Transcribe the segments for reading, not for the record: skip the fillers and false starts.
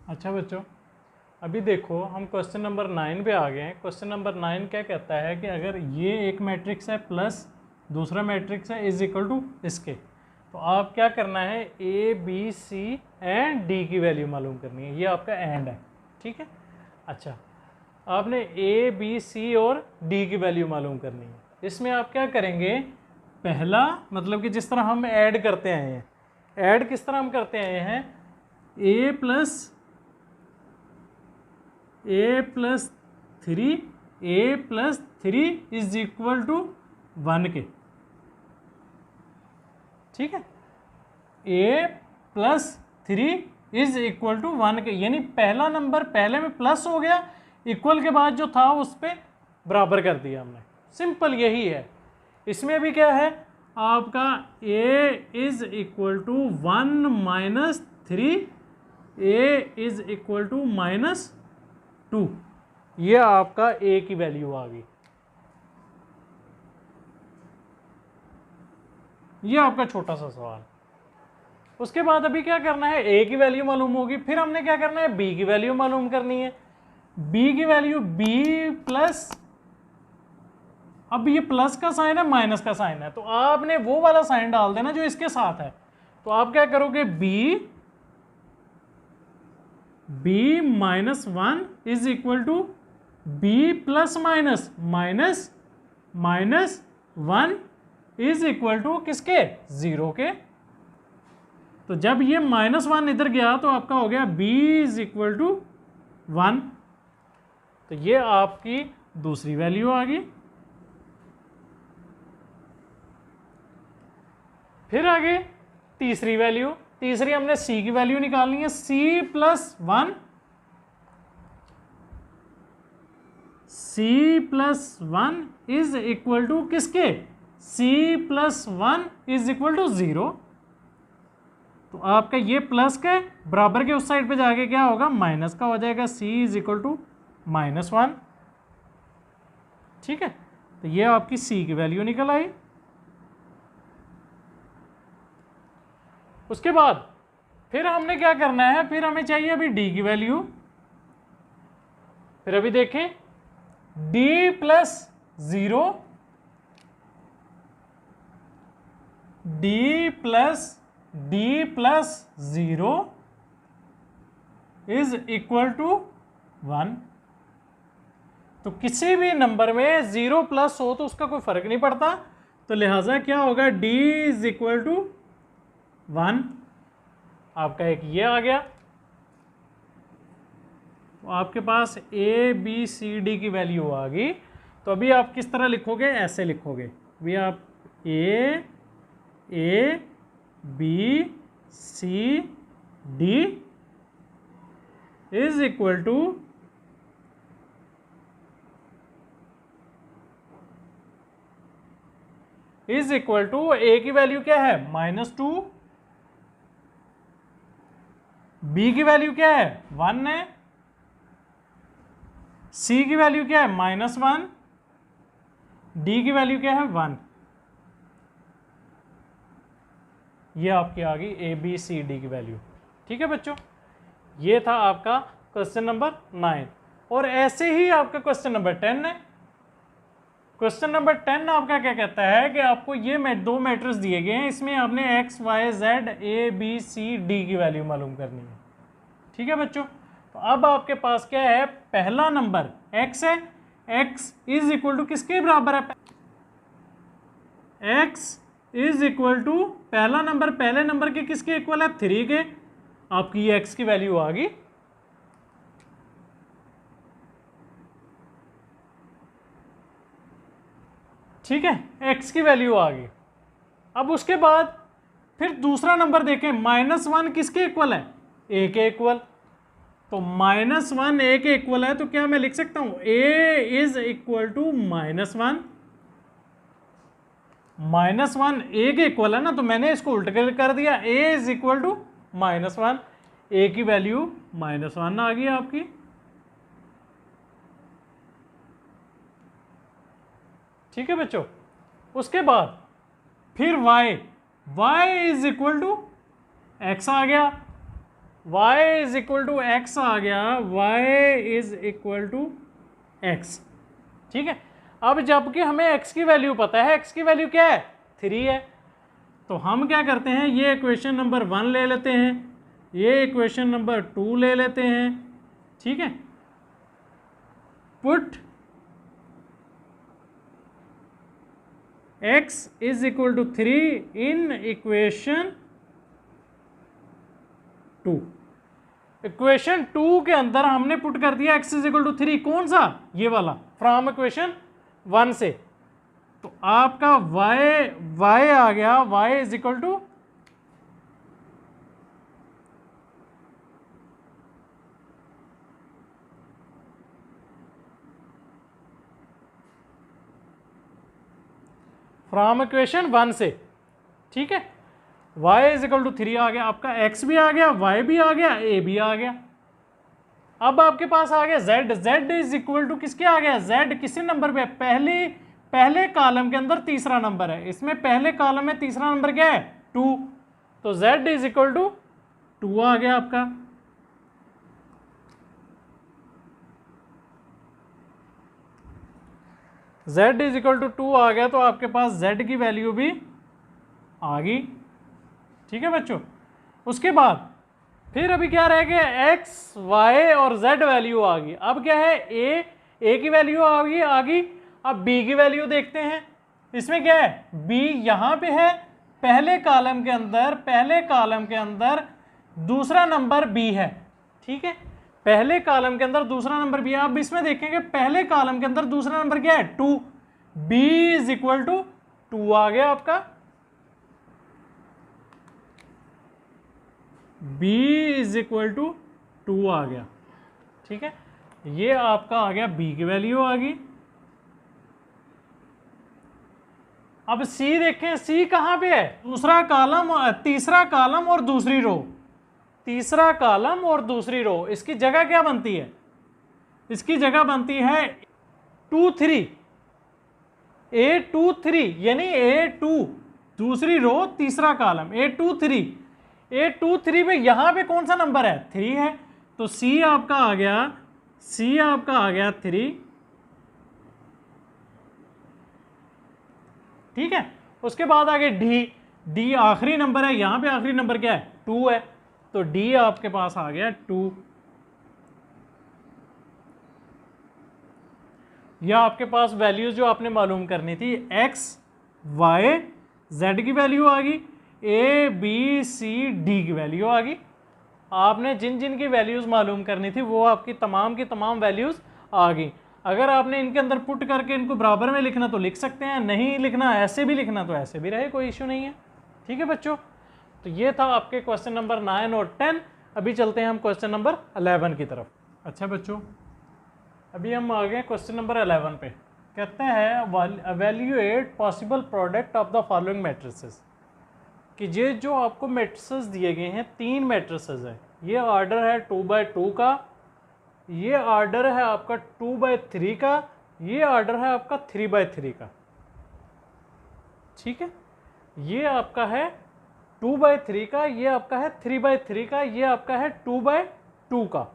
अच्छा बच्चों, अभी देखो हम क्वेश्चन नंबर 9 पे आ गए हैं। क्वेश्चन नंबर 9 क्या कहता है कि अगर ये एक मैट्रिक्स है प्लस दूसरा मैट्रिक्स है इज इक्वल टू इसके, तो आप क्या करना है, A B C and D की वैल्यू मालूम करनी है। ये आपका एंड है, ठीक है। अच्छा, आपने ए बी सी और डी की वैल्यू मालूम करनी है। इसमें आप क्या करेंगे, पहला मतलब कि जिस तरह हम ऐड करते आए हैं, ऐड किस तरह हम करते आए हैं, a plus three is equal to 1 के, ठीक है। A plus 3 is equal to 1 के, यानी पहला नंबर पहले में प्लस हो गया, इक्वल के बाद जो था उस पर बराबर कर दिया हमने। सिंपल यही है। इसमें भी क्या है आपका, a is equal to 1 minus 3, a is equal to minus 2, ये आपका ए की वैल्यू आ गई। ये आपका छोटा सा सवाल। उसके बाद अभी क्या करना है, ए की वैल्यू मालूम होगी, फिर हमने क्या करना है, बी की वैल्यू मालूम करनी है। बी की वैल्यू बी प्लस, अब ये प्लस का साइन है माइनस का साइन है, तो आपने वो वाला साइन डाल देना जो इसके साथ है। तो आप क्या करोगे, B minus 1 is equal to B plus minus minus 1 is equal to किसके, 0 के। तो जब ये -1 इधर गया तो आपका हो गया b इज इक्वल टू 1। तो ये आपकी दूसरी वैल्यू आ गई। फिर आगे तीसरी वैल्यू, तीसरी हमने c की वैल्यू निकालनी है। c plus 1 is equal to किसके, c plus 1 is equal to 0। तो आपका ये प्लस के बराबर के उस साइड पे जाके क्या होगा, माइनस का हो जाएगा, c इज इक्वल टू -1, ठीक है। तो ये आपकी c की वैल्यू निकल आई। उसके बाद फिर हमने क्या करना है, फिर हमें चाहिए अभी d की वैल्यू। फिर अभी देखें, d plus 0, d plus 0 is equal to 1। तो किसी भी नंबर में 0 प्लस हो तो उसका कोई फर्क नहीं पड़ता, तो लिहाजा क्या होगा, d इज इक्वल टू 1। आपका एक ये आ गया। तो आपके पास a b c d की वैल्यू आ गई। तो अभी आप किस तरह लिखोगे, ऐसे लिखोगे, अभी आप a b c d is equal to a की वैल्यू क्या है, -2, b की वैल्यू क्या है, 1 है, c की वैल्यू क्या है, -1, d की वैल्यू क्या है, 1। ये आपकी आ गई a b c d की वैल्यू, ठीक है बच्चों। ये था आपका क्वेश्चन नंबर 9। और ऐसे ही आपका क्वेश्चन नंबर 10 है। क्वेश्चन नंबर 10 आपका क्या कहता है कि आपको ये दो मैट्रिक्स दिए गए हैं, इसमें आपने x y z a b c d की वैल्यू मालूम करनी है, ठीक है बच्चों। तो अब आपके पास क्या है, पहला नंबर x है, x इज इक्वल टू किसके बराबर है, x इज इक्वल टू पहला नंबर पहले नंबर के किसके इक्वल है, 3 के। आपकी ये x की वैल्यू आ गई। ठीक है, x की वैल्यू आ गई। अब उसके बाद फिर दूसरा नंबर देखें, -1 किसके इक्वल है, a के इक्वल। तो -1 a के इक्वल है, तो क्या मैं लिख सकता हूं a is equal to -1। -1 a के इक्वल है ना, तो मैंने इसको उल्ट कर दिया, a is equal to -1, a की वैल्यू -1 आ गई आपकी। ठीक है बच्चों। उसके बाद फिर y is equal to x आ गया। y is equal to x आ गया, y is equal to x. ठीक है, अब जबकि हमें x की वैल्यू पता है, x की वैल्यू क्या है 3 है, तो हम क्या करते हैं, ये इक्वेशन नंबर 1 ले लेते हैं, ये इक्वेशन नंबर 2 ले लेते हैं। ठीक है, put x is equal to 3 in equation 2। Equation 2 के अंदर हमने पुट कर दिया x इज इक्वल टू 3, कौन सा, ये वाला, फ्रॉम इक्वेशन 1 से। तो आपका y आ गया, y is equal to from equation 1 से। ठीक है, y इज इक्वल टू 3 आ गया, आपका x भी आ गया, y भी आ गया, a भी आ गया। अब आपके पास आ गया z इज इक्वल टू किसके आ गया, z किसी नंबर पे, पहले कॉलम के अंदर तीसरा नंबर है, इसमें पहले कॉलम में तीसरा नंबर क्या है 2, तो z इज इक्वल टू 2 आ गया आपका। z इज इक्वल टू 2 आ गया, तो आपके पास z की वैल्यू भी आ गई। ठीक है बच्चों, उसके बाद फिर अभी क्या रह गया, x, y और z वैल्यू आ गई। अब क्या है, a की वैल्यू आ गई। अब b की वैल्यू देखते हैं, इसमें क्या है, b यहां पे है, पहले कॉलम के अंदर दूसरा नंबर b है। ठीक है, पहले कॉलम के अंदर दूसरा नंबर b है। अब इसमें देखेंगे पहले कॉलम के अंदर दूसरा नंबर क्या है 2, b इज इक्वल टू 2 आ गया आपका, b इज इक्वल टू 2 आ गया। ठीक है, ये आपका आ गया b की वैल्यू आ गई। अब c देखें, c कहां पे है, तीसरा कॉलम और दूसरी रो, तीसरा कॉलम और दूसरी रो, इसकी जगह क्या बनती है, इसकी जगह बनती है 2 3, A2 3, यानी A2 दूसरी रो तीसरा कॉलम, A2 3 पे यहां पे कौन सा नंबर है 3 है, तो C आपका आ गया 3। ठीक है, उसके बाद आगे D आखिरी नंबर है, यहां पे आखिरी नंबर क्या है 2 है, तो D आपके पास आ गया 2। यह आपके पास वैल्यूज जो आपने मालूम करनी थी, x, y, z की वैल्यू आ गई, a, b, c, d की वैल्यू आ गई। आपने जिन जिन की वैल्यूज मालूम करनी थी वो आपकी तमाम की तमाम वैल्यूज आ गई। अगर आपने इनके अंदर पुट करके इनको बराबर में लिखना तो लिख सकते हैं, नहीं लिखना ऐसे भी लिखना तो ऐसे भी रहे, कोई इश्यू नहीं है। ठीक है बच्चों, तो ये था आपके क्वेश्चन नंबर 9 और 10। अभी चलते हैं हम क्वेश्चन नंबर 11 की तरफ। अच्छा बच्चों, अभी हम आ गए क्वेश्चन नंबर 11 पे। कहते हैं evaluate possible product of the following matrices, कि ये जो आपको मैट्रिसेस दिए गए हैं 3 मैट्रिसेस है, ये ऑर्डर है 2/2 का, ये ऑर्डर है आपका 2/3 का, ये ऑर्डर है आपका 3/3 का। ठीक है, ये आपका है 2/3 का, ये आपका है 3/3 का, ये आपका है 2/2 का।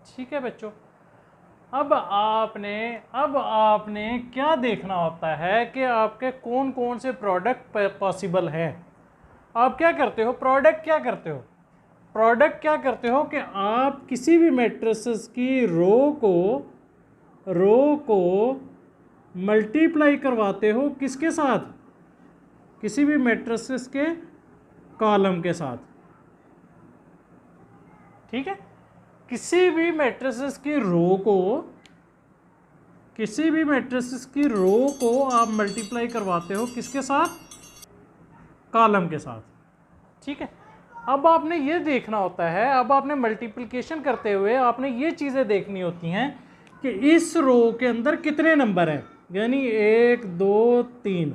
ठीक है बच्चों, अब आपने क्या देखना होता है कि आपके कौन कौन से प्रोडक्ट पॉसिबल हैं। आप क्या करते हो, प्रोडक्ट क्या करते हो कि आप किसी भी मैट्रिसेस की रो को मल्टीप्लाई करवाते हो किसके साथ, किसी भी मैट्रिसेस के कॉलम के साथ। ठीक है, किसी भी मैट्रिसेस की रो को आप मल्टीप्लाई करवाते हो किसके साथ, कॉलम के साथ। ठीक है, अब आपने ये देखना होता है, अब आपने मल्टीप्लिकेशन करते हुए आपने ये चीज़ें देखनी होती हैं कि इस रो के अंदर कितने नंबर हैं, यानी 1 2 3,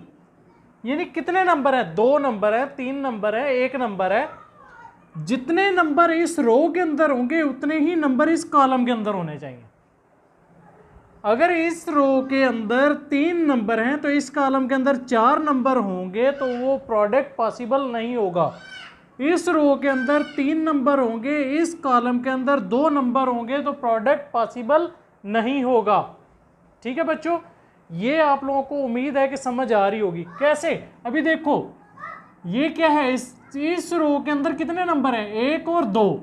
यानी कितने नंबर है, 2 नंबर है, 3 नंबर है, 1 नंबर है। जितने नंबर इस रो के अंदर होंगे उतने ही नंबर इस कॉलम के अंदर होने चाहिए। अगर इस रो के अंदर 3 नंबर हैं तो इस कॉलम के अंदर 4 नंबर होंगे, तो वो प्रोडक्ट पॉसिबल नहीं होगा। इस रो के अंदर 3 नंबर होंगे, इस कॉलम के अंदर 2 नंबर होंगे, तो प्रोडक्ट पॉसिबल नहीं होगा। ठीक है बच्चों, ये आप लोगों को उम्मीद है कि समझ आ रही होगी। कैसे? अभी देखो ये क्या है, इस रो के अंदर कितने नंबर हैं? 1 और 2।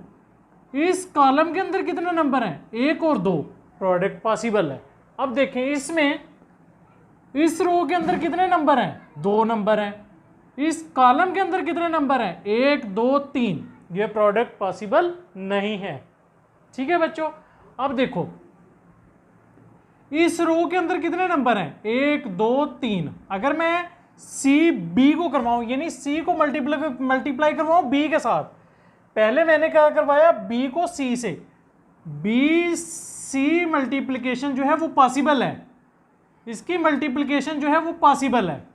इस कॉलम के अंदर कितने नंबर हैं? 1 और 2। प्रोडक्ट पॉसिबल है। अब देखें इसमें, इस रो के अंदर कितने नंबर हैं? 2 नंबर हैं। इस कॉलम के अंदर कितने नंबर हैं? 1 2 3। ये प्रोडक्ट पॉसिबल नहीं है। ठीक है बच्चों, अब देखो इस रो के अंदर कितने नंबर हैं? 1 2 3। अगर मैं सी बी को करवाऊं, यानी सी को मल्टीप्लाई करवाऊं बी के साथ, पहले मैंने क्या करवाया? बी को सी से। बी सी मल्टीप्लिकेशन जो है वो पॉसिबल है, इसकी मल्टीप्लिकेशन जो है वो पॉसिबल है।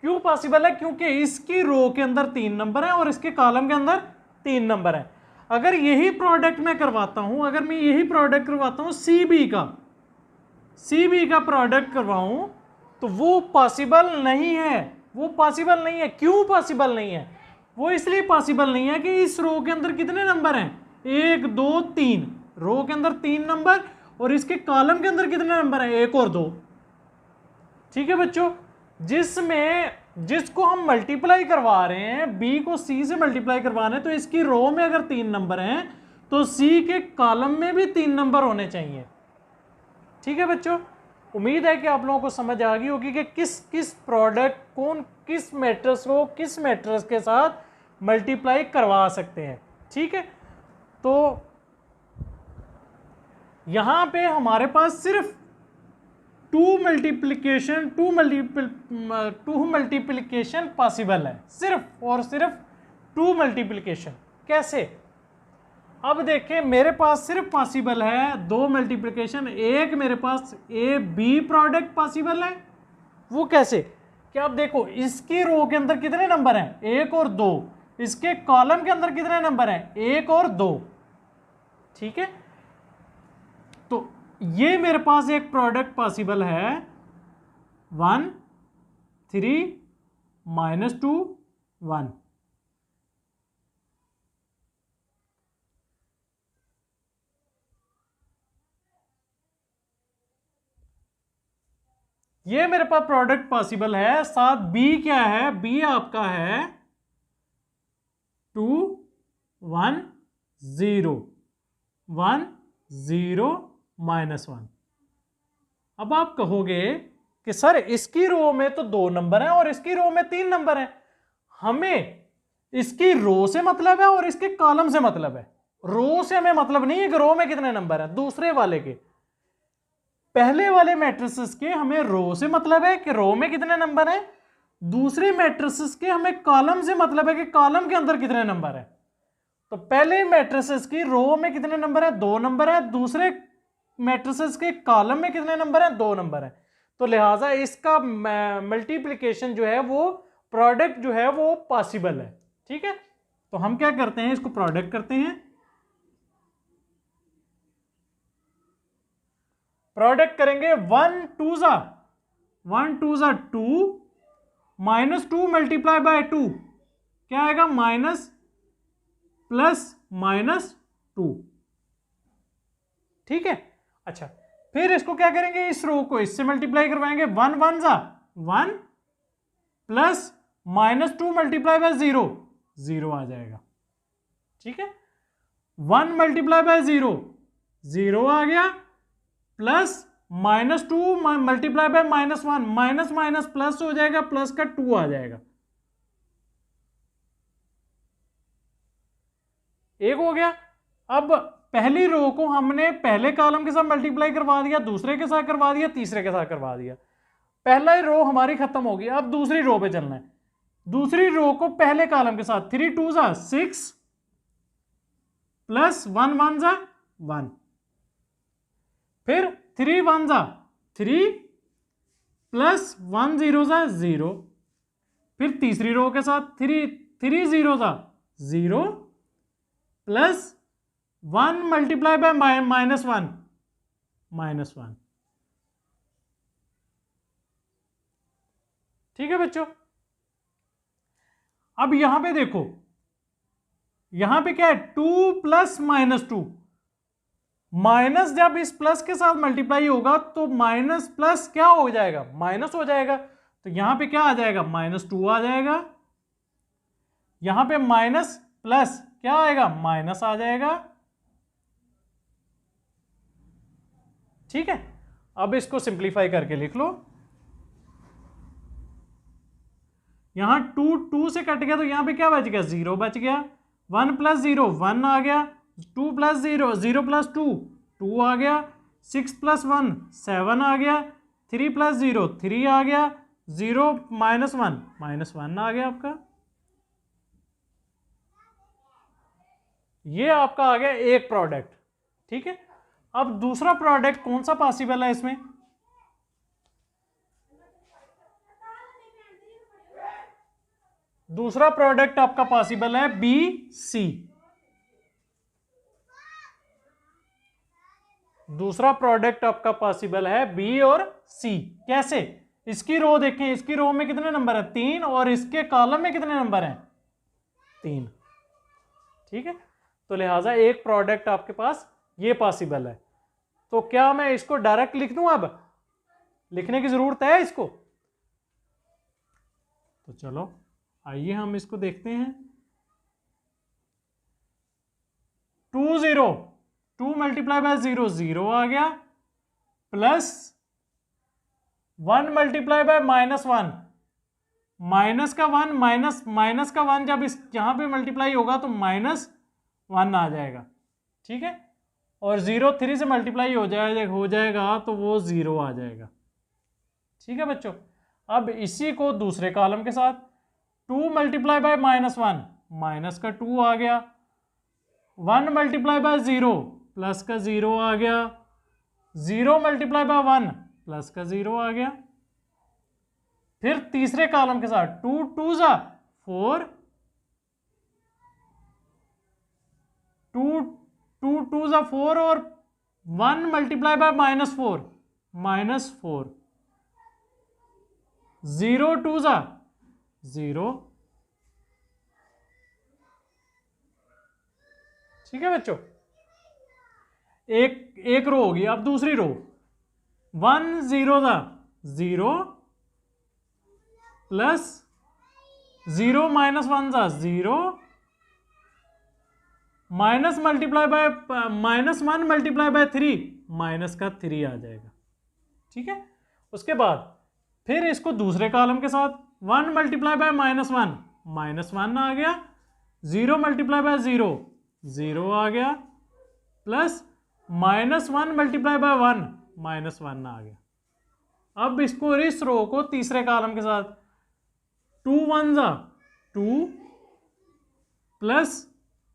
क्यों पॉसिबल है? क्योंकि इसकी रो के अंदर 3 नंबर है और इसके कॉलम के अंदर 3 नंबर है। अगर यही प्रोडक्ट मैं करवाता हूं, अगर मैं यही प्रोडक्ट करवाता हूं सी बी का प्रोडक्ट करवाऊं, तो वो पॉसिबल नहीं है। वो पॉसिबल नहीं है। क्यों पॉसिबल नहीं है? वो इसलिए पॉसिबल नहीं है कि इस रो के अंदर कितने नंबर हैं? 1 2 3। रो के अंदर 3 नंबर और इसके कॉलम के अंदर कितने नंबर हैं? 1 और 2। ठीक है बच्चों, जिसको हम मल्टीप्लाई करवा रहे हैं, बी को सी से मल्टीप्लाई करवा रहे हैं, तो इसकी रो में अगर 3 नंबर हैं तो सी के कॉलम में भी 3 नंबर होने चाहिए। ठीक है बच्चों, उम्मीद है कि आप लोगों को समझ आ गई होगी कि किस प्रोडक्ट किस मैट्रिक्स को किस मैट्रिक्स के साथ मल्टीप्लाई करवा सकते हैं। ठीक है, तो यहां पे हमारे पास सिर्फ टू मल्टीप्लिकेशन पॉसिबल है, सिर्फ और सिर्फ 2 मल्टीप्लिकेशन। कैसे? अब देखें मेरे पास सिर्फ पॉसिबल है 2 मल्टीप्लिकेशन। एक मेरे पास ए बी प्रोडक्ट पॉसिबल है। वो कैसे? कि आप देखो इसकी रो के अंदर कितने नंबर हैं? 1 और 2। इसके कॉलम के अंदर कितने नंबर हैं? 1 और 2। ठीक है, तो ये मेरे पास एक प्रोडक्ट पॉसिबल है 1 3 -2 1। ये मेरे पास प्रोडक्ट पॉसिबल है। साथ बी क्या है? बी आपका है 2 1 0 1 0 -1। अब आप कहोगे कि सर इसकी रो में तो 2 नंबर हैं और इसकी रो में 3 नंबर हैं, हमें इसकी रो से मतलब है और इसके कॉलम से मतलब है। रो से हमें मतलब नहीं है कि रो में कितने नंबर हैं। दूसरे वाले के, पहले वाले मैट्रिसेस के हमें रो से मतलब है कि रो में कितने नंबर हैं। दूसरे मैट्रिसेस के हमें कॉलम से मतलब है कि कॉलम के अंदर कितने नंबर हैं। तो पहले मैट्रिसेस की रो में कितने नंबर हैं? 2 नंबर है। दूसरे मैट्रिसेस के कॉलम में कितने नंबर हैं? 2 नंबर है। तो लिहाजा इसका मल्टीप्लिकेशन जो है वो, प्रोडक्ट जो है वो पॉसिबल है। ठीक है, तो हम क्या करते हैं? इसको प्रोडक्ट करते हैं। प्रोडक्ट करेंगे 1 2 ज़ा 2 -2 मल्टीप्लाई बाय 2 क्या आएगा? Minus plus -2। ठीक है, अच्छा फिर इसको क्या करेंगे? इस रो को इससे मल्टीप्लाई करवाएंगे। 1 1 ज़ा 1 प्लस -2 मल्टीप्लाई बाय 0 0 आ जाएगा। ठीक है, 1 मल्टीप्लाई बाय 0 0 आ गया, plus -2 multiply by -1 minus minus plus हो जाएगा, प्लस का 2 आ जाएगा। एक हो गया। अब पहली रो को हमने पहले कॉलम के साथ मल्टीप्लाई करवा दिया, दूसरे के साथ करवा दिया, तीसरे के साथ करवा दिया। पहला रो हमारी खत्म होगी। अब दूसरी रो पे चलना है। दूसरी रो को पहले कॉलम के साथ 3 2 ज़ा 6 प्लस 1 1 ज़ा 1, फिर 3 1 ज़ा 3 प्लस 1 0 ज़ा 0, फिर तीसरी रो के साथ 3 3 0 ज़ा 0 प्लस 1 मल्टीप्लाई बाय -1 -1। ठीक है बच्चों, अब यहां पे देखो यहां पे क्या है 2 प्लस माइनस 2, माइनस जब इस प्लस के साथ मल्टीप्लाई होगा तो माइनस प्लस क्या हो जाएगा, माइनस हो जाएगा। तो यहां पे क्या आ जाएगा, -2 आ जाएगा। यहां पे माइनस प्लस क्या आएगा, माइनस आ जाएगा। ठीक है, अब इसको सिंप्लीफाई करके लिख लो। यहां 2 से कट गया तो यहां पे क्या बच गया, 0 बच गया। 1 प्लस 0 1 आ गया। 2 प्लस 0 0 प्लस 2 2 आ गया। 6 प्लस 1 7 आ गया। 3 प्लस 0 3 आ गया। 0 माइनस 1 -1 आ गया आपका। ये आपका आ गया एक प्रोडक्ट। ठीक है, अब दूसरा प्रोडक्ट कौन सा पॉसिबल है इसमें, दूसरा प्रोडक्ट आपका पॉसिबल है बी सी। दूसरा प्रोडक्ट आपका पॉसिबल है बी और सी। कैसे, इसकी रो देखें, इसकी रो में कितने नंबर है 3 और इसके कॉलम में कितने नंबर हैं 3। ठीक है, तो लिहाजा एक प्रोडक्ट आपके पास ये पॉसिबल है। तो क्या मैं इसको डायरेक्ट लिख दूं, अब लिखने की जरूरत है इसको, तो चलो आइए हम इसको देखते हैं। 2 0 2 मल्टीप्लाई बाय 0 0 आ गया, प्लस 1 मल्टीप्लाई बाय -1 माइनस का 1 माइनस का 1 जब इस यहां पे मल्टीप्लाई होगा तो -1 आ जाएगा। ठीक है, और 0 3 से मल्टीप्लाई हो जाएगा तो वो 0 आ जाएगा। ठीक है बच्चों, अब इसी को दूसरे कॉलम के साथ 2 मल्टीप्लाई बाय -1 माइनस का 2 आ गया। 1 मल्टीप्लाई बाय 0 प्लस का 0 आ गया। 0 मल्टीप्लाई बाय 1 प्लस का 0 आ गया। फिर तीसरे कॉलम के साथ 2 2 जा 4 2 2 जा 4 और 1 मल्टीप्लाई बाय -4 -4। 0 2 जा 0। ठीक है बच्चों, एक रो होगी। अब दूसरी रो 1 0 जा 0 प्लस 0 -1 जा 0 minus multiply by -1 multiply by 3 minus का 3 आ जाएगा। ठीक है, उसके बाद फिर इसको दूसरे कॉलम के साथ 1 मल्टीप्लाई बाय -1 -1 आ गया। 0 मल्टीप्लाई बाय 0 0 आ गया, प्लस -1 मल्टीप्लाई बाय 1 -1 आ गया। अब इसको इस रो को तीसरे कॉलम के साथ 2 1 जा 2 प्लस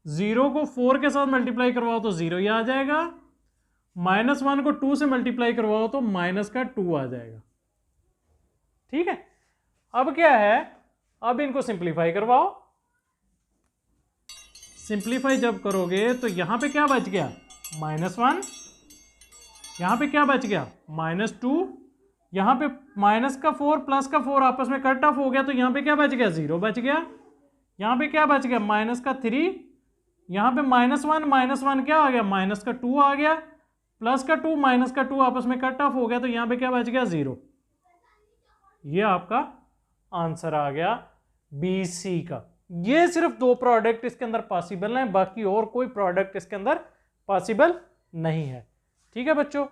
0 को 4 के साथ मल्टीप्लाई करवाओ तो 0 ही आ जाएगा। -1 को 2 से मल्टीप्लाई करवाओ तो माइनस का 2 आ जाएगा। ठीक है, अब क्या है, अब इनको सिंप्लीफाई करवाओ। सिंप्लीफाई जब करोगे तो यहां पे क्या बच गया -1, यहां पे क्या बच गया -2, यहां पे माइनस का 4 प्लस का 4 आपस में कट ऑफ हो गया तो यहां पे क्या बच गया 0 बच गया। यहां पे क्या बच गया माइनस का 3, यहां पे -1 क्या आ गया माइनस का 2 आ गया, प्लस का 2 माइनस का 2 आपस में कट ऑफ हो गया तो यहां पे क्या बच गया 0। ये आपका आंसर आ गया बी सी का। ये सिर्फ 2 प्रोडक्ट इसके अंदर पॉसिबल हैं, बाकी और कोई प्रोडक्ट इसके अंदर पॉसिबल नहीं है। ठीक है बच्चों।